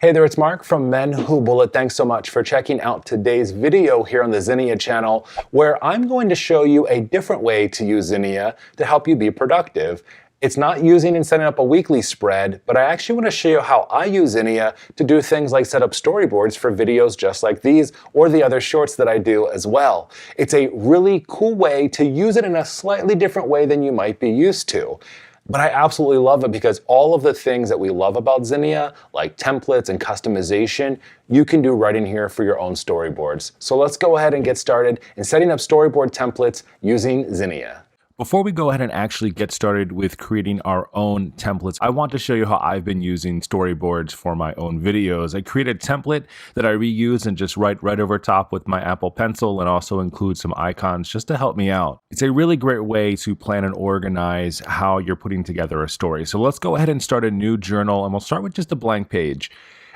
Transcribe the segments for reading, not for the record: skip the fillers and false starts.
Hey there, it's Mark from Men Who Bullet. Thanks so much for checking out today's video here on the ZInnia channel, where I'm going to show you a different way to use ZInnia to help you be productive. It's not using and setting up a weekly spread, but I actually want to show you how I use ZInnia to do things like set up storyboards for videos just like these or the other shorts that I do as well. It's a really cool way to use it in a slightly different way than you might be used to. But I absolutely love it because all of the things that we love about ZInnia, like templates and customization, you can do right in here for your own storyboards. So let's go ahead and get started in setting up storyboard templates using ZInnia. Before we go ahead and actually get started with creating our own templates, I want to show you how I've been using storyboards for my own videos. I create a template that I reuse and just write right over top with my Apple Pencil and also include some icons just to help me out. It's a really great way to plan and organize how you're putting together a story. So let's go ahead and start a new journal, and we'll start with just a blank page.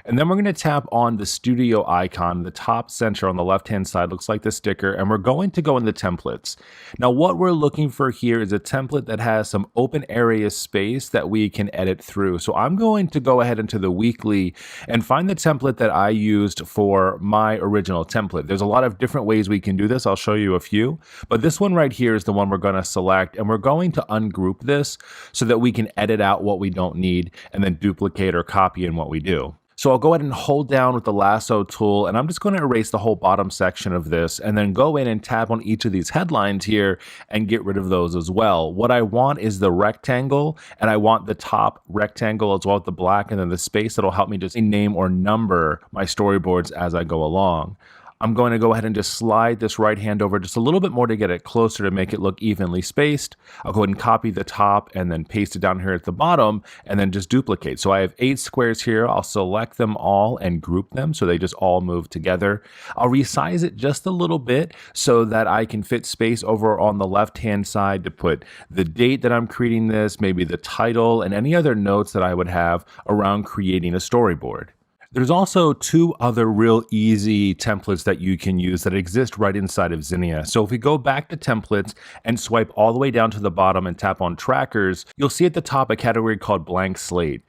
And then we're going to tap on the studio icon. The top center on the left-hand side looks like the sticker, and we're going to go in the templates. Now, what we're looking for here is a template that has some open area space that we can edit through. So I'm going to go ahead into the weekly and find the template that I used for my original template. There's a lot of different ways we can do this. I'll show you a few, but this one right here is the one we're going to select, and we're going to ungroup this so that we can edit out what we don't need and then duplicate or copy in what we do. So I'll go ahead and hold down with the lasso tool, and I'm just going to erase the whole bottom section of this and then go in and tap on each of these headlines here and get rid of those as well. What I want is the rectangle, and I want the top rectangle as well as the black, and then the space that'll help me just name or number my storyboards as I go along. I'm going to go ahead and just slide this right hand over just a little bit more to get it closer to make it look evenly spaced. I'll go ahead and copy the top and then paste it down here at the bottom and then just duplicate. So I have 8 squares here. I'll select them all and group them so they just all move together. I'll resize it just a little bit so that I can fit space over on the left-hand side to put the date that I'm creating this, maybe the title, and any other notes that I would have around creating a storyboard. There's also 2 other real easy templates that you can use that exist right inside of ZInnia. So if we go back to templates and swipe all the way down to the bottom and tap on trackers, you'll see at the top a category called blank slate.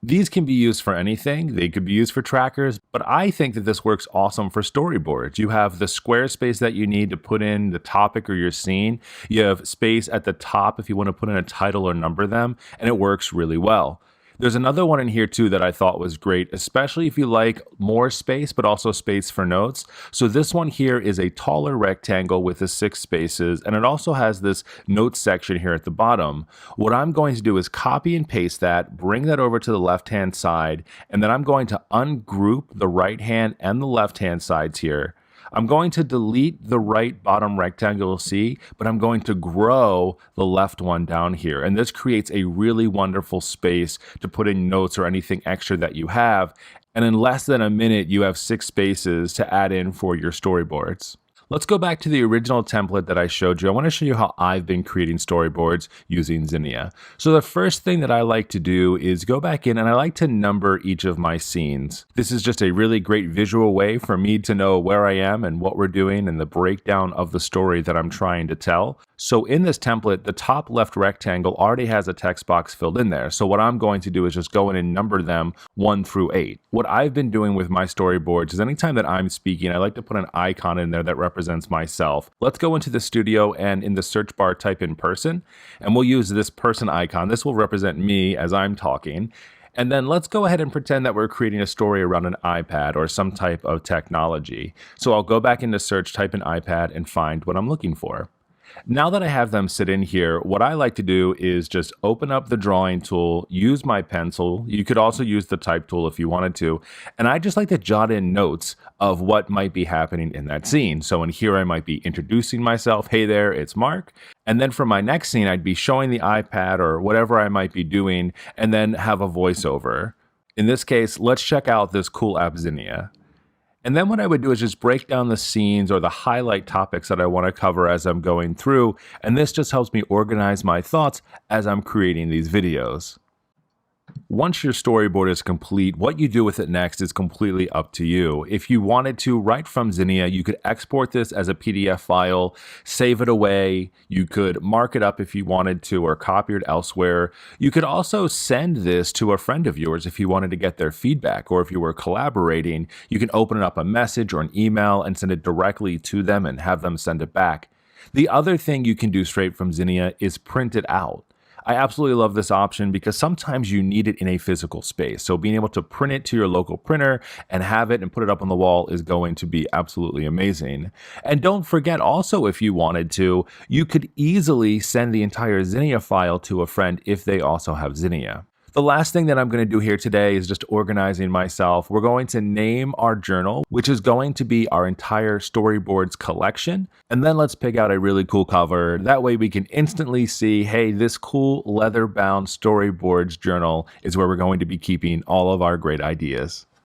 These can be used for anything. They could be used for trackers, but I think that this works awesome for storyboards. You have the square space that you need to put in the topic or your scene. You have space at the top if you want to put in a title or number them, and it works really well. There's another one in here too that I thought was great, especially if you like more space, but also space for notes. So this one here is a taller rectangle with the 6 spaces, and it also has this notes section here at the bottom. What I'm going to do is copy and paste that, bring that over to the left-hand side, and then I'm going to ungroup the right-hand and the left-hand sides here. I'm going to delete the right bottom rectangle you'll see, but I'm going to grow the left one down here. And this creates a really wonderful space to put in notes or anything extra that you have. And in less than a minute, you have 6 spaces to add in for your storyboards. Let's go back to the original template that I showed you. I want to show you how I've been creating storyboards using ZInnia. So the first thing that I like to do is go back in and I like to number each of my scenes. This is just a really great visual way for me to know where I am and what we're doing and the breakdown of the story that I'm trying to tell. So in this template, the top left rectangle already has a text box filled in there. So what I'm going to do is just go in and number them 1 through 8. What I've been doing with my storyboards is anytime that I'm speaking, I like to put an icon in there that represents myself. Let's go into the studio and in the search bar type in person, and we'll use this person icon. This will represent me as I'm talking. And then let's go ahead and pretend that we're creating a story around an iPad or some type of technology. So I'll go back into search, type in iPad, and find what I'm looking for. Now that I have them sit in here, what I like to do is just open up the drawing tool, use my pencil. You could also use the type tool if you wanted to. And I just like to jot in notes of what might be happening in that scene. So in here, I might be introducing myself. Hey there, it's Mark. And then for my next scene, I'd be showing the iPad or whatever I might be doing and then have a voiceover. In this case, let's check out this cool app ZInnia. And then what I would do is just break down the scenes or the highlight topics that I want to cover as I'm going through. And this just helps me organize my thoughts as I'm creating these videos. Once your storyboard is complete, what you do with it next is completely up to you. If you wanted to, right from Zinnia, you could export this as a PDF file, save it away. You could mark it up if you wanted to, or copy it elsewhere. You could also send this to a friend of yours if you wanted to get their feedback, or if you were collaborating, you can open up a message or an email and send it directly to them and have them send it back. The other thing you can do straight from Zinnia is print it out. I absolutely love this option because sometimes you need it in a physical space. So being able to print it to your local printer and have it and put it up on the wall is going to be absolutely amazing. And don't forget also, if you wanted to, you could easily send the entire Zinnia file to a friend if they also have Zinnia. The last thing that I'm going to do here today is just organizing myself. We're going to name our journal, which is going to be our entire Storyboards collection. And then let's pick out a really cool cover. That way we can instantly see, hey, this cool leather-bound Storyboards journal is where we're going to be keeping all of our great ideas.